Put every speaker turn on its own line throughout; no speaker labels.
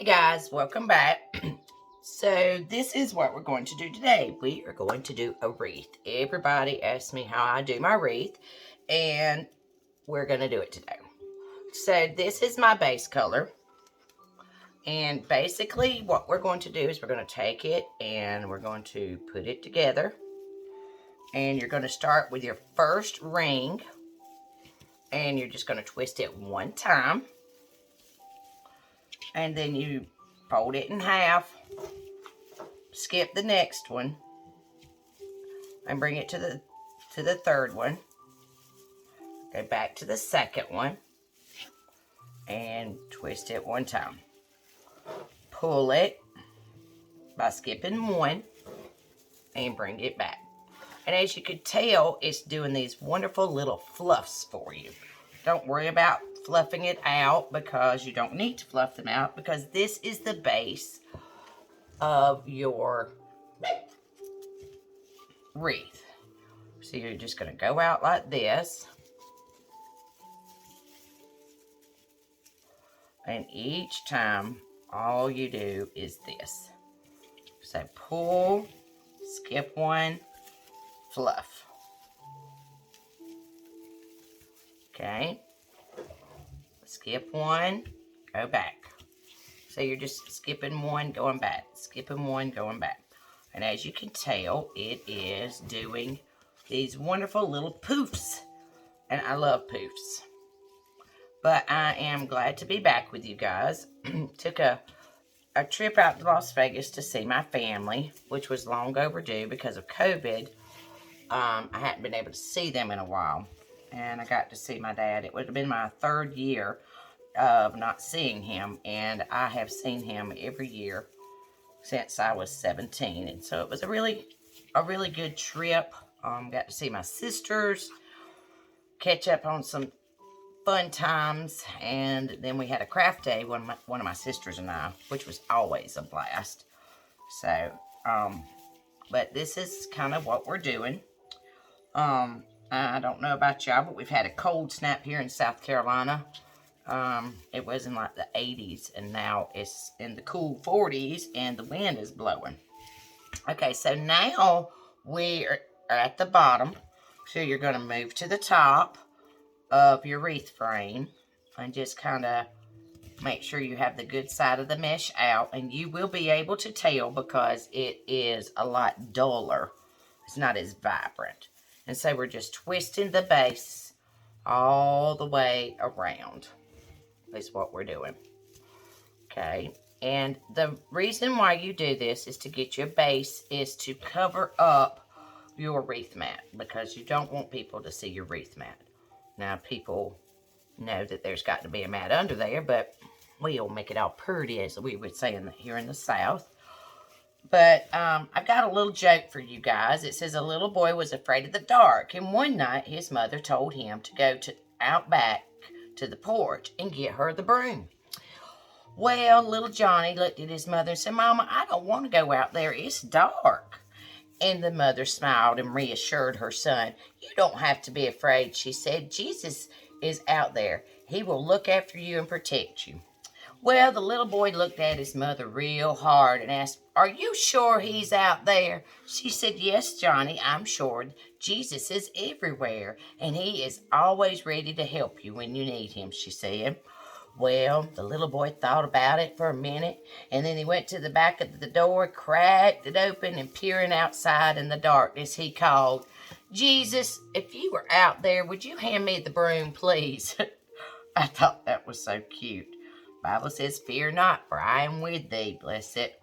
Hey guys, welcome back. So this is what we're going to do today. We are going to do a wreath. Everybody asks me how I do my wreath, and we're going to do it today. So this is my base color. And basically what we're going to do is we're going to take it and we're going to put it together. And you're going to start with your first ring. And you're just going to twist it one time. And then you fold it in half. Skip the next one. And bring it to the third one. Go back to the second one. And twist it one time. Pull it by skipping one. And bring it back. And as you could tell, it's doing these wonderful little fluffs for you. Don't worry about fluffing it out because you don't need to fluff them out because this is the base of your wreath. So you're just going to go out like this. And each time, all you do is this. So pull, skip one, fluff. Okay. Skip one, go back. So you're just skipping one, going back. Skipping one, going back. And as you can tell, it is doing these wonderful little poofs. And I love poofs. But I am glad to be back with you guys. Took a trip out to Las Vegas to see my family, which was long overdue because of COVID. I hadn't been able to see them in a while. And I got to see my dad. It would have been my third year of not seeing him. And I have seen him every year since I was 17. And so it was a really good trip. Got to see my sisters, catch up on some fun times, and then we had a craft day, one of my sisters and I, which was always a blast. So, but this is kind of what we're doing. I don't know about y'all, but we've had a cold snap here in South Carolina. It was in like the 80s, and now it's in the cool 40s, and the wind is blowing. Okay, so now we are at the bottom. So you're going to move to the top of your wreath frame and just kind of make sure you have the good side of the mesh out, and you will be able to tell because it is a lot duller. It's not as vibrant. And so we're just twisting the base all the way around is what we're doing. Okay, and the reason why you do this is to get your base is to cover up your wreath mat because you don't want people to see your wreath mat. Now, people know that there's got to be a mat under there, but we'll make it all pretty, as we would say here in the South. But I've got a little joke for you guys. It says a little boy was afraid of the dark, and one night his mother told him to go out back to the porch and get her the broom. Well, little Johnny looked at his mother and said, "Mama, I don't want to go out there. It's dark." And the mother smiled and reassured her son. "You don't have to be afraid," she said. "Jesus is out there. He will look after you and protect you." Well, the little boy looked at his mother real hard and asked, "Are you sure he's out there?" She said, "Yes, Johnny, I'm sure. Jesus is everywhere, and he is always ready to help you when you need him," she said. Well, the little boy thought about it for a minute, and then he went to the back of the door, cracked it open, and peering outside in the darkness, he called, "Jesus, if you were out there, would you hand me the broom, please?" I thought that was so cute. Bible says, "Fear not, for I am with thee," bless it.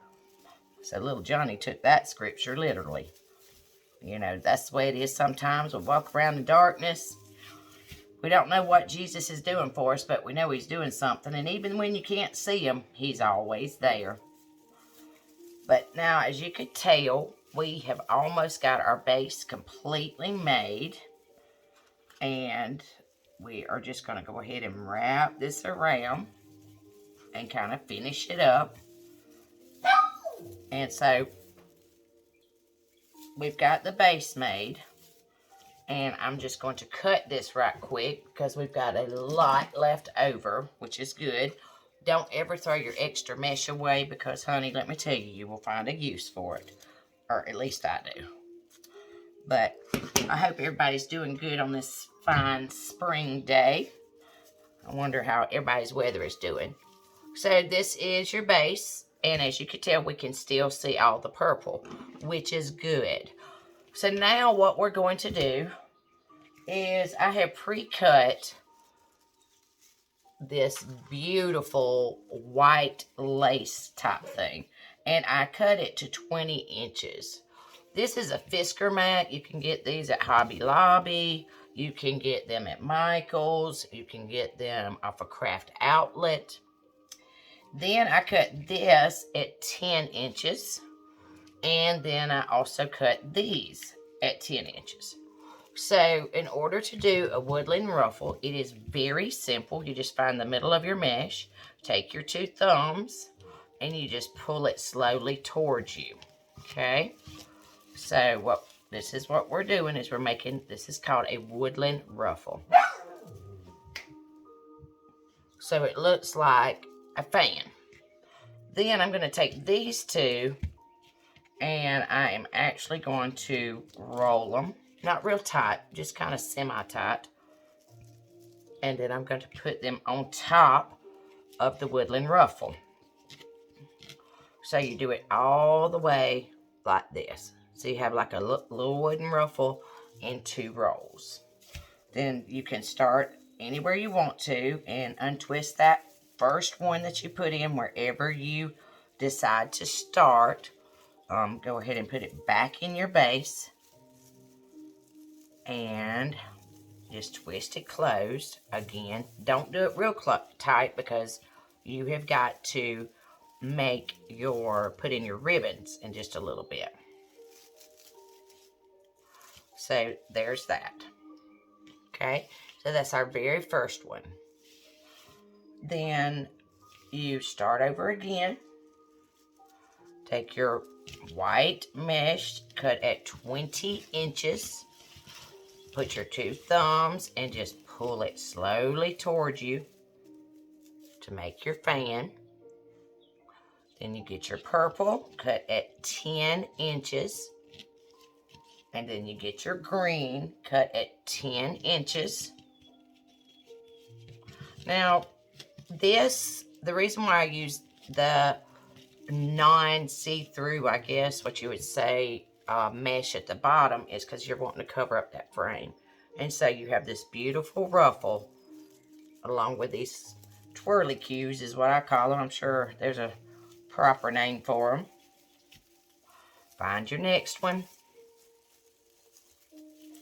So little Johnny took that scripture literally. You know, that's the way it is sometimes. We walk around in darkness. We don't know what Jesus is doing for us, but we know he's doing something. And even when you can't see him, he's always there. But now, as you could tell, we have almost got our base completely made. And we are just going to go ahead and wrap this around and kind of finish it up. And so we've got the base made. And I'm just going to cut this right quick because we've got a lot left over, which is good. Don't ever throw your extra mesh away because, honey, let me tell you, you will find a use for it. Or at least I do. But I hope everybody's doing good on this fine spring day. I wonder how everybody's weather is doing. So this is your base. And as you can tell, we can still see all the purple, which is good. So now what we're going to do is I have pre-cut this beautiful white lace type thing. And I cut it to 20 inches. This is a Fisker mat. You can get these at Hobby Lobby. You can get them at Michael's. You can get them off a craft outlet. Then I cut this at 10 inches. And then I also cut these at 10 inches. So in order to do a woodland ruffle, it is very simple. You just find the middle of your mesh, take your two thumbs, and you just pull it slowly towards you. Okay? So this is what we're doing is we're making, this is called a woodland ruffle. So it looks like a fan. Then I'm going to take these two and I am actually going to roll them. Not real tight, just kind of semi-tight. And then I'm going to put them on top of the woodland ruffle. So you do it all the way like this. So you have like a little wooden ruffle in two rolls. Then you can start anywhere you want to and untwist that first one that you put in wherever you decide to start. Go ahead and put it back in your base. And just twist it closed. Again, don't do it real tight because you have got to put in your ribbons in just a little bit. So there's that. Okay, so that's our very first one. Then you start over again. Take your white mesh, cut at 20 inches. Put your two thumbs and just pull it slowly towards you to make your fan. Then you get your purple, cut at 10 inches. And then you get your green, cut at 10 inches. Now, the reason why I use the non-see-through, I guess, what you would say, mesh at the bottom is because you're wanting to cover up that frame. And so you have this beautiful ruffle along with these twirly cues is what I call them. I'm sure there's a proper name for them. Find your next one.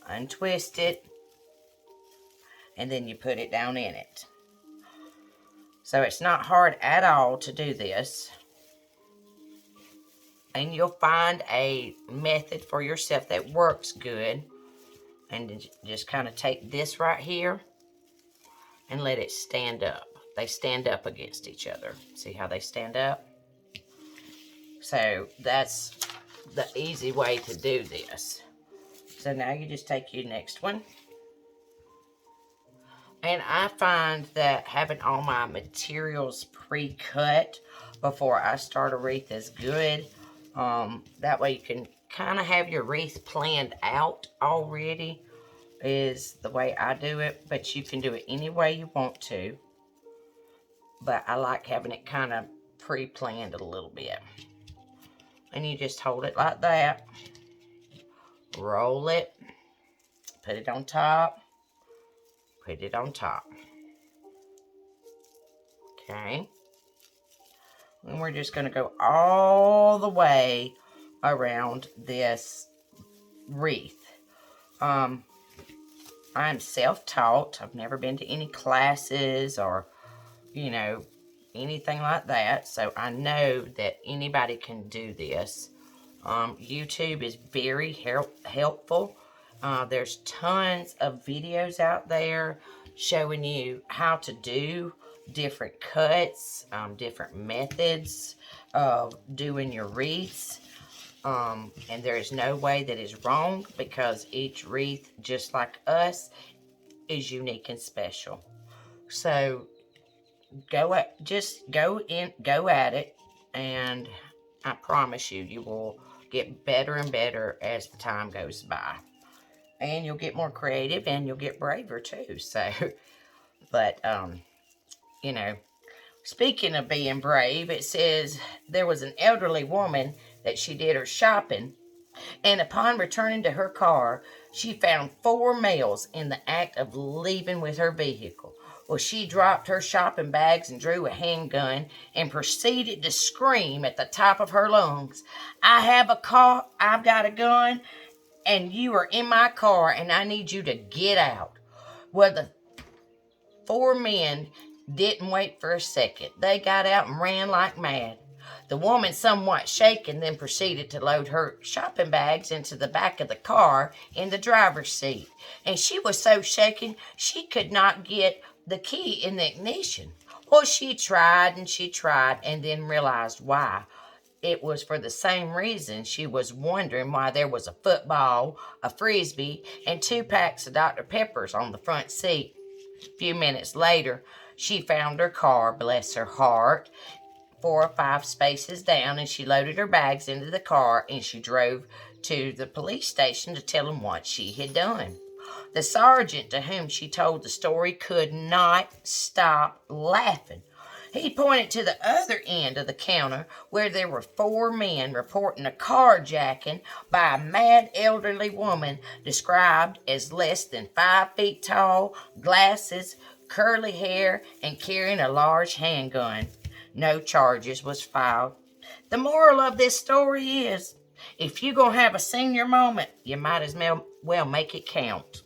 Untwist it. And then you put it down in it. So it's not hard at all to do this. And you'll find a method for yourself that works good. And just kind of take this right here and let it stand up. They stand up against each other. See how they stand up? So that's the easy way to do this. So now you just take your next one. And I find that having all my materials pre-cut before I start a wreath is good. That way you can kind of have your wreath planned out already is the way I do it. But you can do it any way you want to. But I like having it kind of pre-planned a little bit. And you just hold it like that. Roll it. Put it on top. Put it on top. Okay. And we're just going to go all the way around this wreath. I'm self-taught. I've never been to any classes or, you know, anything like that. So I know that anybody can do this. YouTube is very helpful. There's tons of videos out there showing you how to do different cuts, different methods of doing your wreaths. And there is no way that is wrong because each wreath, just like us, is unique and special. So just go at it, and I promise you, you will get better and better as the time goes by. And you'll get more creative, and you'll get braver too. So, but, you know, speaking of being brave, it says there was an elderly woman that she did her shopping, and upon returning to her car, she found 4 males in the act of leaving with her vehicle. Well, she dropped her shopping bags and drew a handgun and proceeded to scream at the top of her lungs, "I have a car, I've got a gun, and you are in my car, and I need you to get out." Well, the 4 men didn't wait for a second. They got out and ran like mad. The woman, somewhat shaken, then proceeded to load her shopping bags into the back of the car in the driver's seat. And she was so shaken, she could not get the key in the ignition. Well, she tried and then realized why. It was for the same reason. She was wondering why there was a football, a frisbee, and 2 packs of Dr. Peppers on the front seat. A few minutes later, she found her car, bless her heart, 4 or 5 spaces down, and she loaded her bags into the car, and she drove to the police station to tell them what she had done. The sergeant to whom she told the story could not stop laughing. He pointed to the other end of the counter where there were 4 men reporting a carjacking by a mad elderly woman described as less than 5 feet tall, glasses, curly hair, and carrying a large handgun. No charges was filed. The moral of this story is, if you're going to have a senior moment, you might as well make it count.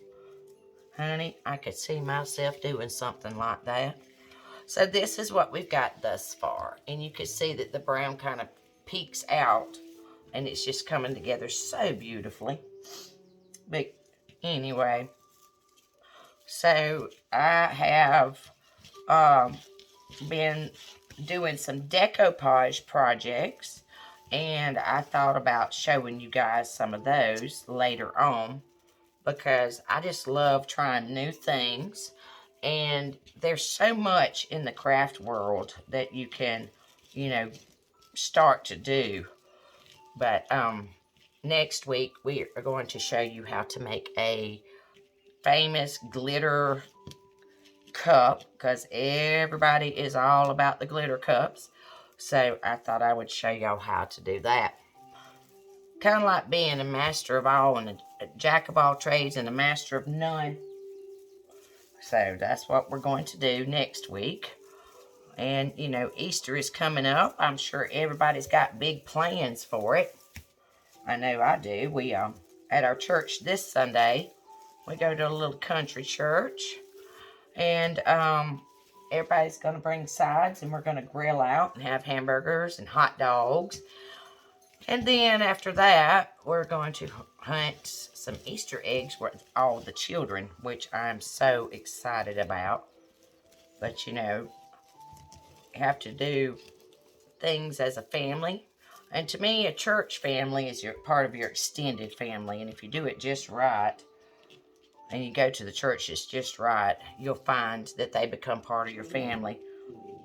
Honey, I could see myself doing something like that. So this is what we've got thus far. And you can see that the brown kind of peeks out, and it's just coming together so beautifully. But anyway, so I have been doing some decoupage projects, and I thought about showing you guys some of those later on, because I just love trying new things. And there's so much in the craft world that you can, start to do. But next week we are going to show you how to make a famous glitter cup, because everybody is all about the glitter cups. So I thought I would show y'all how to do that. Kind of like being a master of all and a jack of all trades and a master of none. So that's what we're going to do next week. And, Easter is coming up. I'm sure everybody's got big plans for it. I know I do. We, at our church this Sunday, we go to a little country church. And everybody's going to bring sides, and we're going to grill out and have hamburgers and hot dogs. And then after that, we're going to hunt some Easter eggs with all the children, which I'm so excited about. But, you have to do things as a family. And to me, a church family is part of your extended family. And if you do it just right, and you go to the churches just right, you'll find that they become part of your family.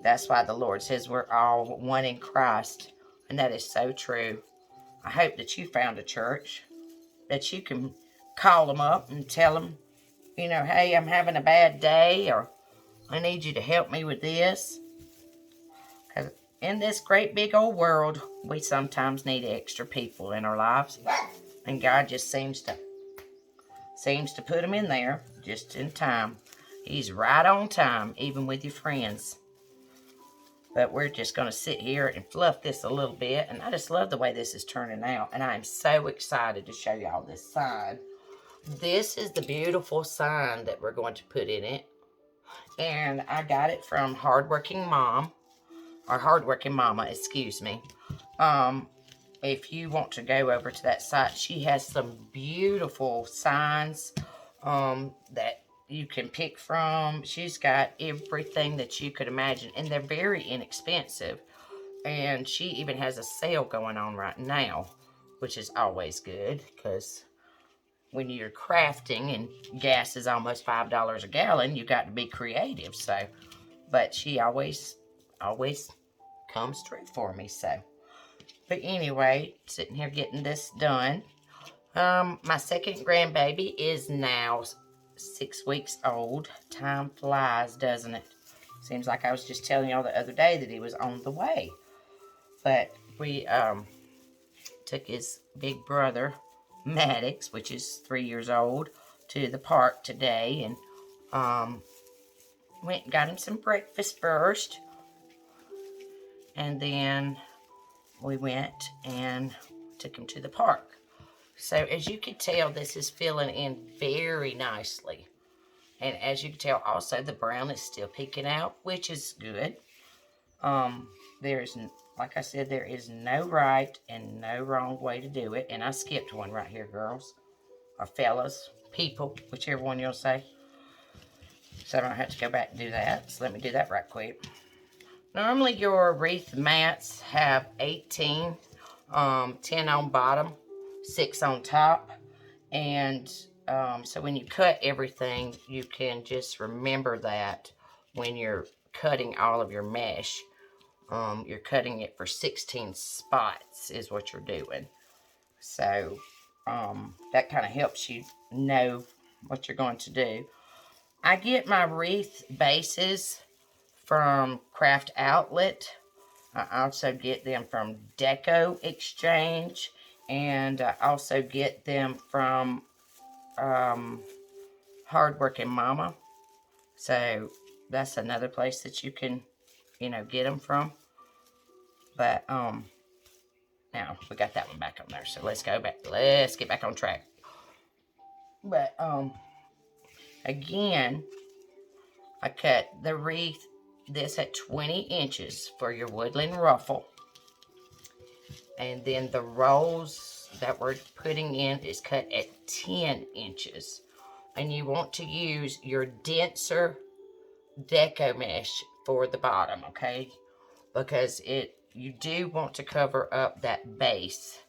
That's why the Lord says we're all one in Christ. And that is so true. I hope that you found a church that you can call them up and tell them, hey, I'm having a bad day, or I need you to help me with this. Because in this great big old world, we sometimes need extra people in our lives. And God just seems to put them in there just in time. He's right on time, even with your friends. But we're just going to sit here and fluff this a little bit. And I just love the way this is turning out. And I'm so excited to show y'all this sign. This is the beautiful sign that we're going to put in it. And I got it from Hardworking Mama, excuse me. If you want to go over to that site, she has some beautiful signs that you can pick from. She's got everything that you could imagine, and they're very inexpensive. And she even has a sale going on right now, which is always good, because when you're crafting and gas is almost $5 a gallon, you got to be creative. So but she always comes through for me. So, but anyway, sitting here getting this done. My second grandbaby is now 6 weeks old. Time flies, doesn't it? Seems like I was just telling y'all the other day that he was on the way. But we took his big brother, Maddox, which is 3 years old, to the park today, and went and got him some breakfast first. And then we went and took him to the park. So as you can tell, this is filling in very nicely. And as you can tell, also the brown is still peeking out, which is good. There's, like I said, there is no right and no wrong way to do it. And I skipped one right here, girls, or fellas, people, whichever one you'll say. So I don't have to go back and do that. So let me do that right quick. Normally your wreath mats have 18, 10 on bottom, 6 on top. And so when you cut everything, you can just remember that when you're cutting all of your mesh, you're cutting it for 16 spots is what you're doing. So that kind of helps you know what you're going to do. I get my wreath bases from Craft Outlet. I also get them from Deco Exchange, and I also get them from Hardworking Mama. So that's another place that you can, get them from. But now we got that one back on there. So let's go back. Let's get back on track. But again, I cut the wreath this at 20 inches for your woodland ruffle. And then the rolls that we're putting in is cut at 10 inches. And you want to use your denser deco mesh for the bottom, okay? Because you do want to cover up that base.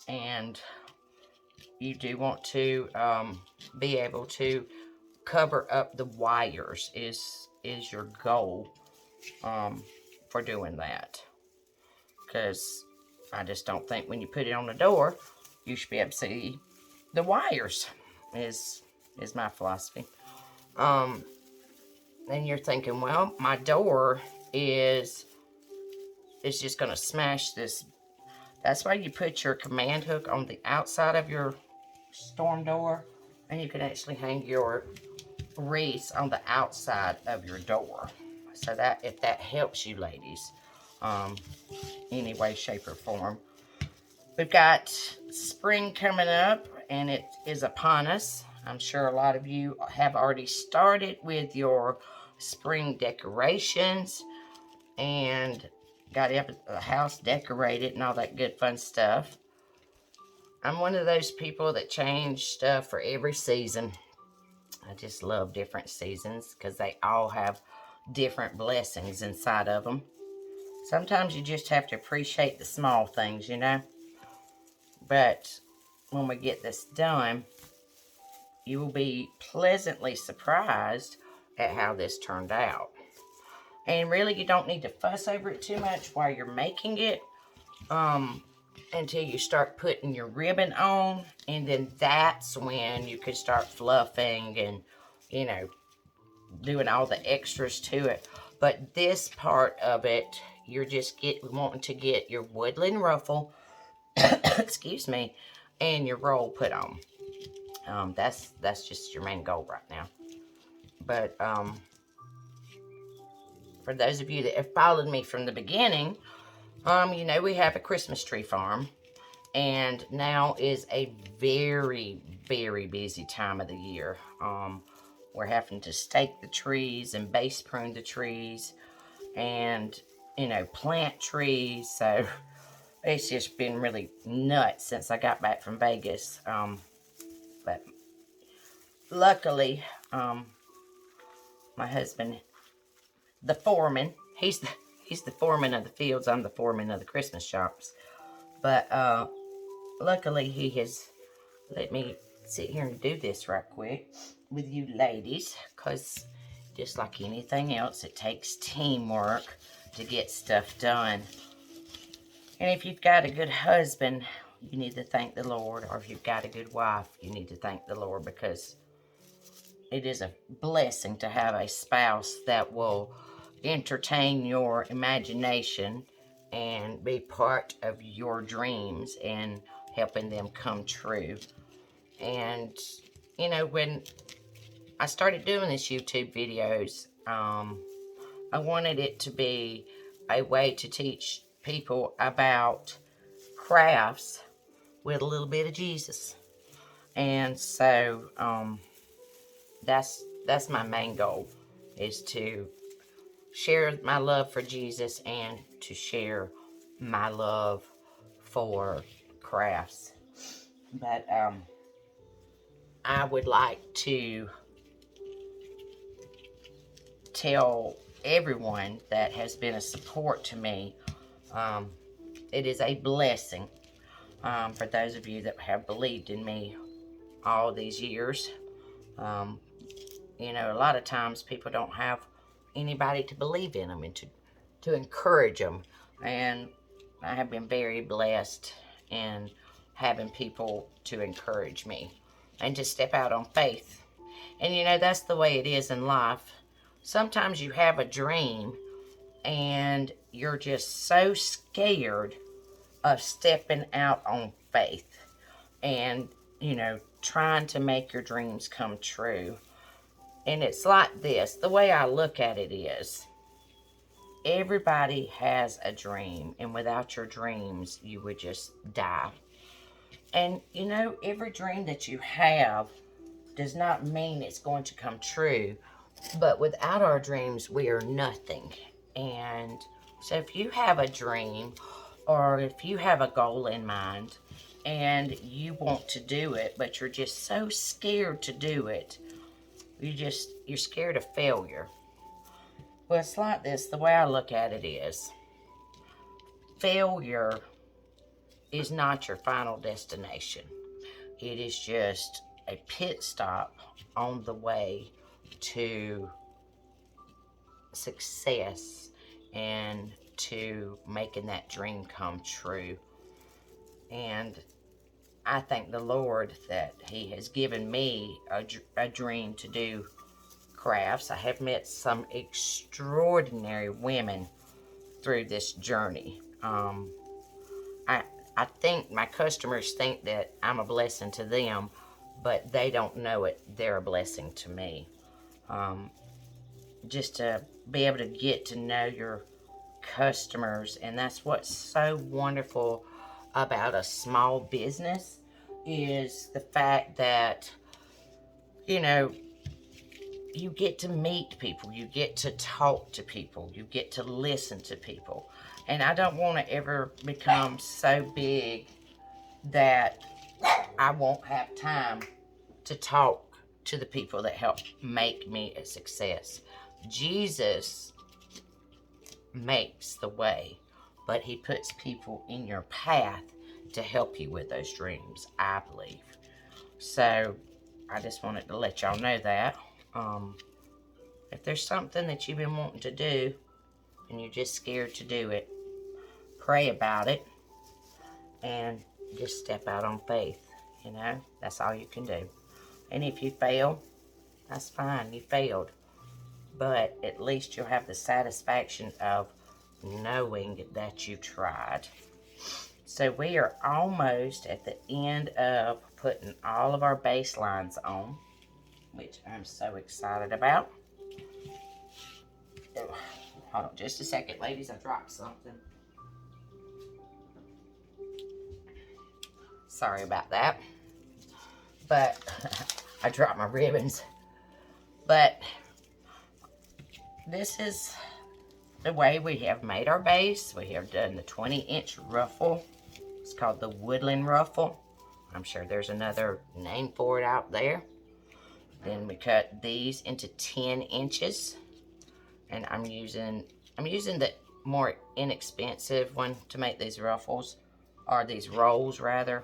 And you do want to be able to cover up the wires is your goal for doing that. Because I just don't think when you put it on the door, you should be able to see the wires, is my philosophy. And you're thinking, well, my door is just going to smash this. That's why you put your command hook on the outside of your storm door, and you can actually hang your wreaths on the outside of your door. So that, if that helps you ladies, any way, shape, or form. We've got spring coming up, and it is upon us. I'm sure a lot of you have already started with your spring decorations and got the house decorated and all that good fun stuff. I'm one of those people that change stuff for every season. I just love different seasons because they all have different blessings inside of them. Sometimes you just have to appreciate the small things, But when we get this done, you will be pleasantly surprised at how this turned out. And really, you don't need to fuss over it too much while you're making it until you start putting your ribbon on. And then that's when you can start fluffing and, doing all the extras to it. But this part of it, you're just wanting to get your woodland ruffle, excuse me, and your roll put on. That's just your main goal right now. But for those of you that have followed me from the beginning, we have a Christmas tree farm, and now is a very, very busy time of the year. We're having to stake the trees and base prune the trees and, plant trees. So it's just been really nuts since I got back from Vegas. But luckily, my husband, the foreman, he's the foreman of the fields. I'm the foreman of the Christmas shops. But luckily, he has let me sit here and do this right quick with you ladies, because just like anything else, it takes teamwork to get stuff done. And if you've got a good husband, you need to thank the Lord. Or if you've got a good wife, you need to thank the Lord, because it is a blessing to have a spouse that will entertain your imagination and be part of your dreams and helping them come true. And, you know, when I started doing these YouTube videos, I wanted it to be a way to teach people about crafts with a little bit of Jesus. And so that's my main goal, is to share my love for Jesus and to share my love for crafts. But I would like to tell everyone that has been a support to me, it is a blessing, for those of you that have believed in me all these years. You know, a lot of times people don't have anybody to believe in them and to encourage them. And I have been very blessed in having people to encourage me and to step out on faith. And you know, that's the way it is in life. Sometimes you have a dream and you're just so scared of stepping out on faith and, you know, trying to make your dreams come true. And it's like this. The way I look at it is, everybody has a dream, and without your dreams, you would just die. And, you know, every dream that you have does not mean it's going to come true. But without our dreams, we are nothing. And so if you have a dream, or if you have a goal in mind, and you want to do it, but you're just so scared to do it, you're scared of failure. Well, it's like this. The way I look at it is, failure is not your final destination. It is just a pit stop on the way to success and to making that dream come true. And I thank the Lord that He has given me a dream to do crafts. I have met some extraordinary women through this journey. I think my customers think that I'm a blessing to them, but they don't know it. They're a blessing to me. Just to be able to get to know your customers, and that's what's so wonderful about a small business, is the fact that, you know, you get to meet people, you get to talk to people, you get to listen to people. And I don't want to ever become so big that I won't have time to talk to the people that help make me a success. Jesus makes the way, but He puts people in your path to help you with those dreams, I believe. So I just wanted to let y'all know that. If there's something that you've been wanting to do and you're just scared to do it, pray about it and just step out on faith. You know, that's all you can do. And if you fail, that's fine, you failed. But at least you'll have the satisfaction of knowing that you tried. So we are almost at the end of putting all of our baselines on, which I'm so excited about. Hold on just a second, ladies. I dropped something. Sorry about that. But I dropped my ribbons. But this is the way we have made our base. We have done the 20-inch ruffle. It's called the woodland ruffle. I'm sure there's another name for it out there. Then we cut these into 10 inches. And I'm using the more inexpensive one to make these ruffles, or these rolls rather,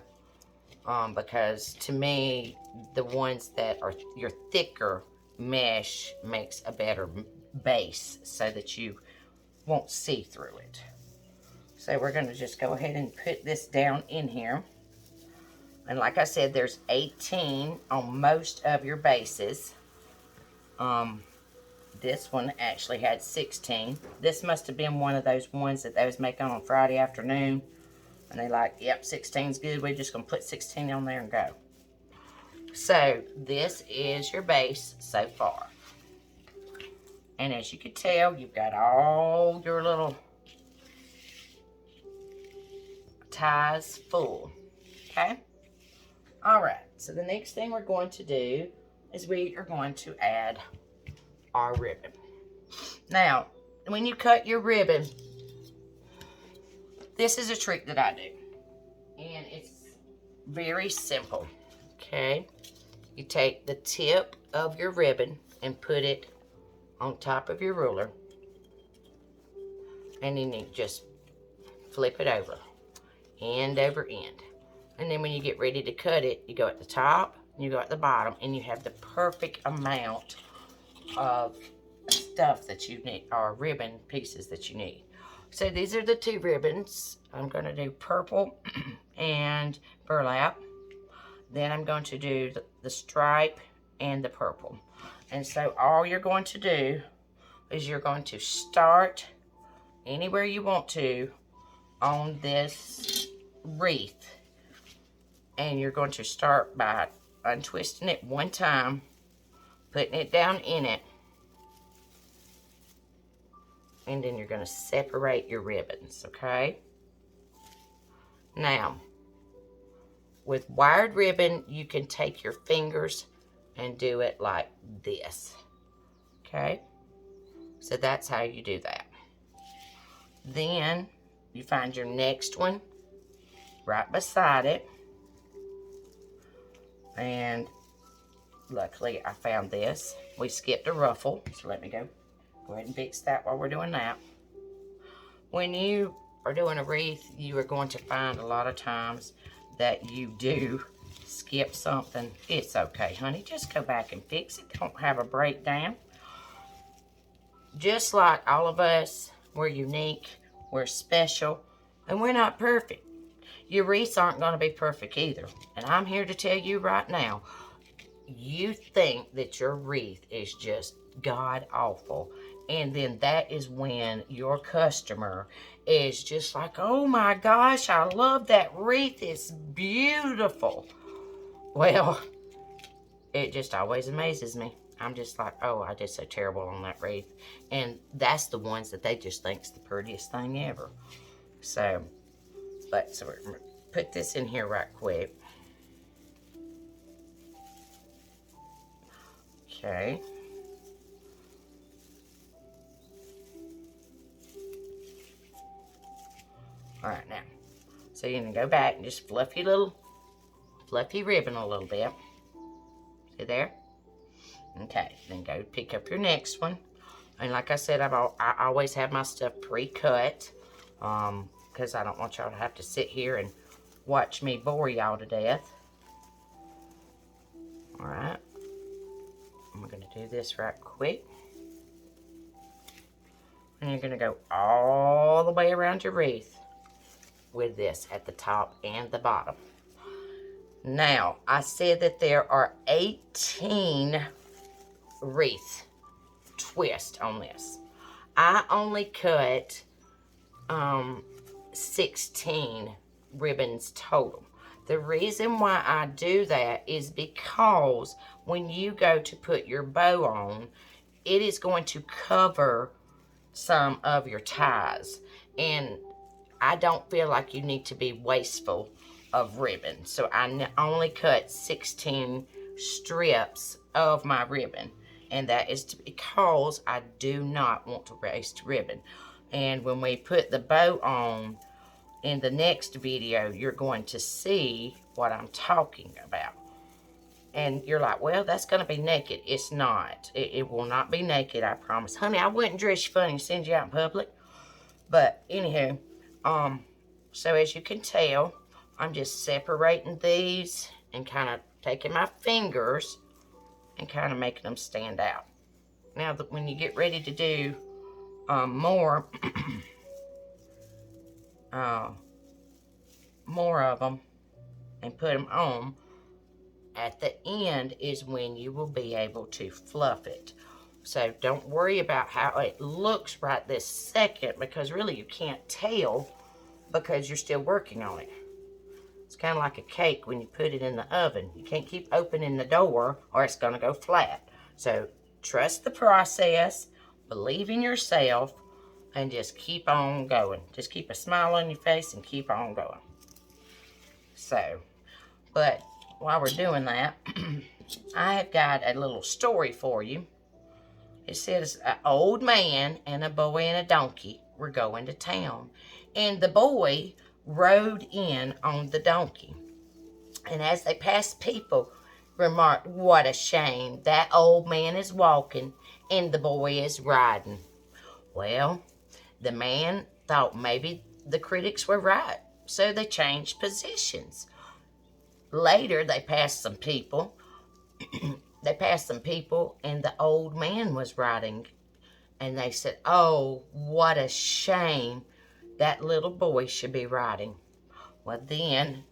because to me, the ones that are your thicker mesh makes a better base so that you won't see through it. So we're going to just go ahead and put this down in here. And like I said, there's 18 on most of your bases. This one actually had 16. This must have been one of those ones that they was making on Friday afternoon. And they like, yep, 16's good. We're just going to put 16 on there and go. So this is your base so far. And as you can tell, you've got all your little ties full. Okay? All right. So the next thing we're going to do is we are going to add our ribbon. Now, when you cut your ribbon, this is a trick that I do. And it's very simple. Okay? You take the tip of your ribbon and put it on top of your ruler. And then you just flip it over. End over end. And then when you get ready to cut it, you go at the top, you go at the bottom, and you have the perfect amount of stuff that you need, or ribbon pieces that you need. So these are the two ribbons. I'm going to do purple and burlap. Then I'm going to do the stripe and the purple. And so all you're going to do is you're going to start anywhere you want to on this wreath. And you're going to start by untwisting it one time, putting it down in it, and then you're going to separate your ribbons, okay? Now, with wired ribbon, you can take your fingers and do it like this, okay? So that's how you do that. Then you find your next one right beside it. And luckily I found this. We skipped a ruffle, so let me go ahead and fix that while we're doing that. When you are doing a wreath, you are going to find a lot of times that you do skip something. It's okay, honey. Just go back and fix it. Don't have a breakdown. Just like all of us, we're unique, we're special, and we're not perfect. Your wreaths aren't going to be perfect either. And I'm here to tell you right now, you think that your wreath is just god-awful. And then that is when your customer is just like, oh my gosh, I love that wreath. It's beautiful. Well, it just always amazes me. I'm just like, oh, I did so terrible on that wreath. And that's the ones that they just think's the prettiest thing ever. So we're going to put this in here right quick. Okay. All right, now. So you're going to go back and just fluffy ribbon a little bit. See there? Okay, then go pick up your next one. And like I said, I always have my stuff pre-cut. Because I don't want y'all to have to sit here and watch me bore y'all to death. Alright. I'm going to do this right quick. And you're going to go all the way around your wreath with this at the top and the bottom. Now, I said that there are 18 wreath twists on this. I only cut 16 ribbons total. The reason why I do that is because when you go to put your bow on, it is going to cover some of your ties. And I don't feel like you need to be wasteful of ribbon. So I only cut 16 strips of my ribbon. And that is because I do not want to waste ribbon. And when we put the bow on in the next video, you're going to see what I'm talking about. And you're like, well, that's going to be naked. It's not. It will not be naked, I promise. Honey, I wouldn't dress you funny and send you out in public. But anywho, so as you can tell, I'm just separating these and kind of taking my fingers and kind of making them stand out. Now, when you get ready to do more, more of them and put them on, at the end is when you will be able to fluff it. So don't worry about how it looks right this second, because really you can't tell because you're still working on it. It's kind of like a cake when you put it in the oven. You can't keep opening the door or it's going to go flat. So trust the process, believe in yourself, and just keep on going. Just keep a smile on your face and keep on going. So, but while we're doing that, I have got a little story for you. It says an old man and a boy and a donkey were going to town. And the boy rode in on the donkey. And as they passed, people remarked, "What a shame. That old man is walking and the boy is riding." Well, the man thought maybe the critics were right, so they changed positions. Later, they passed some people. And the old man was riding. And they said, "Oh, what a shame. That little boy should be riding." Well, then,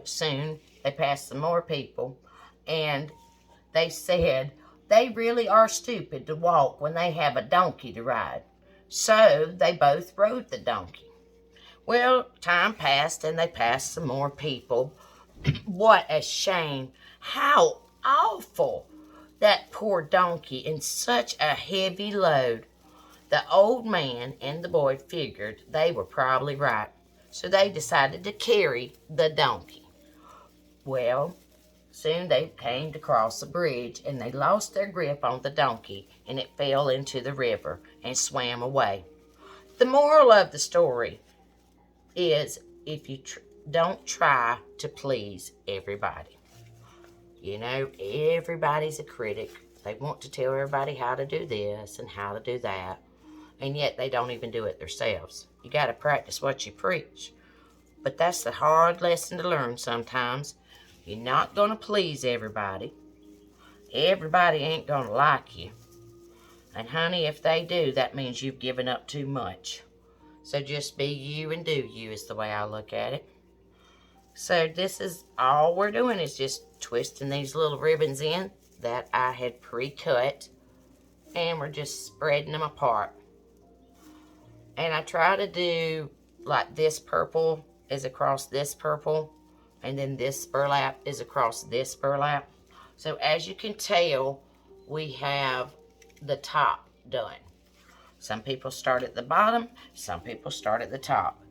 soon they passed some more people. And they said, "They really are stupid to walk when they have a donkey to ride." So they both rode the donkey. Well, time passed and they passed some more people. What a shame. How awful. That poor donkey in such a heavy load. The old man and the boy figured they were probably right. So they decided to carry the donkey. Well, soon they came to cross a bridge and they lost their grip on the donkey and it fell into the river and swam away. The moral of the story is, if you don't try to please everybody. You know, everybody's a critic. They want to tell everybody how to do this and how to do that, and yet they don't even do it themselves. You got to practice what you preach. But that's the hard lesson to learn sometimes. You're not going to please everybody. Everybody ain't going to like you. And honey, if they do, that means you've given up too much. So just be you and do you is the way I look at it. So this is all we're doing, is just twisting these little ribbons in that I had pre-cut. And we're just spreading them apart. And I try to do like this purple is across this purple. And then this burlap is across this burlap. So as you can tell, we have the top done. Some people start at the bottom, some people start at the top.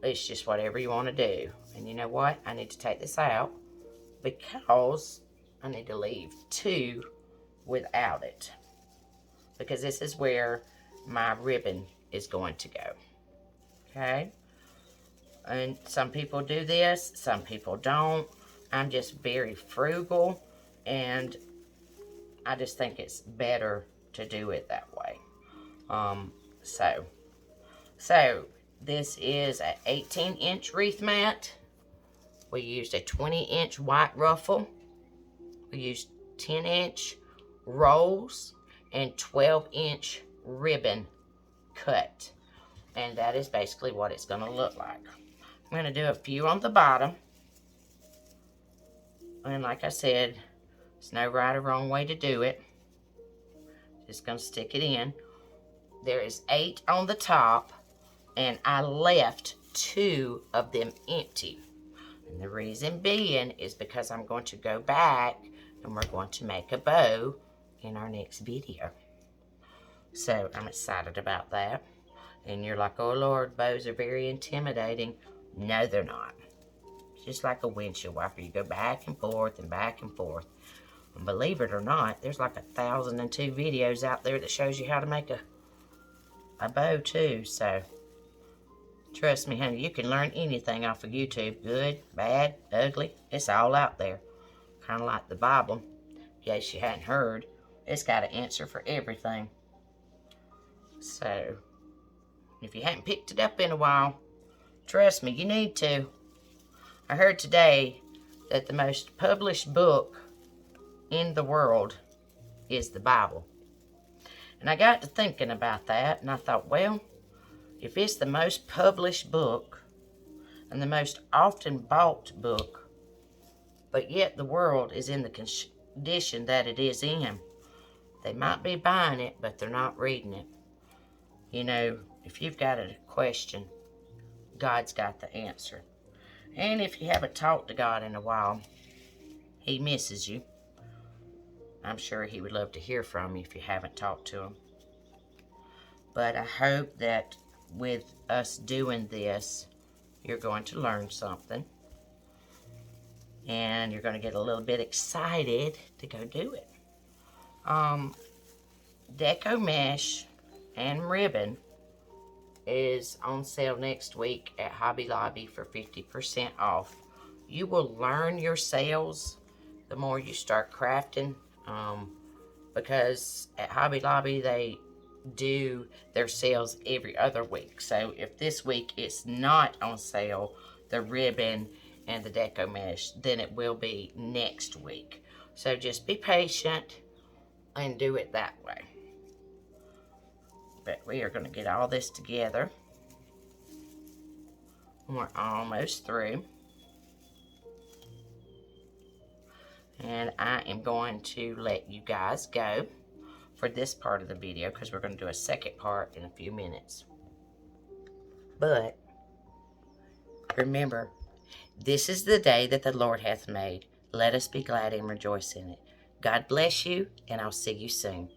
It's just whatever you want to do. And you know what? I need to take this out because I need to leave two without it. Because this is where my ribbon is going to go. Okay? And some people do this, some people don't. I'm just very frugal, and I just think it's better to do it that way. So this is an 18-inch wreath mat. We used a 20-inch white ruffle. We used 10-inch rolls and 12-inch ribbon cut. And that is basically what it's going to look like. I'm going to do a few on the bottom. And like I said, there's no right or wrong way to do it. Just going to stick it in. There is 8 on the top, and I left 2 of them empty. And the reason being is because I'm going to go back and we're going to make a bow in our next video. So I'm excited about that. And you're like, "Oh Lord, bows are very intimidating." No, they're not. It's just like a windshield wiper. You go back and forth and back and forth. And believe it or not, there's like 1,002 videos out there that shows you how to make a bow too. So trust me, honey, you can learn anything off of YouTube. Good, bad, ugly. It's all out there. Kind of like the Bible. In case you hadn't heard, it's got an answer for everything. So if you hadn't picked it up in a while, trust me, you need to. I heard today that the most published book in the world is the Bible. And I got to thinking about that, and I thought, well, if it's the most published book and the most often bought book, but yet the world is in the condition that it is in, they might be buying it, but they're not reading it. You know, if you've got a question, God's got the answer. And if you haven't talked to God in a while, He misses you. I'm sure He would love to hear from you if you haven't talked to Him. But I hope that with us doing this, you're going to learn something. And you're going to get a little bit excited to go do it. Deco Mesh and Ribbon is on sale next week at Hobby Lobby for 50% off. You will learn your sales the more you start crafting, because at Hobby Lobby they do their sales every other week. So if this week it's not on sale, the ribbon and the Deco Mesh, then it will be next week. So just be patient and do it that way. But we are going to get all this together. We're almost through. And I am going to let you guys go for this part of the video, because we're going to do a second part in a few minutes. But remember, this is the day that the Lord hath made. Let us be glad and rejoice in it. God bless you, and I'll see you soon.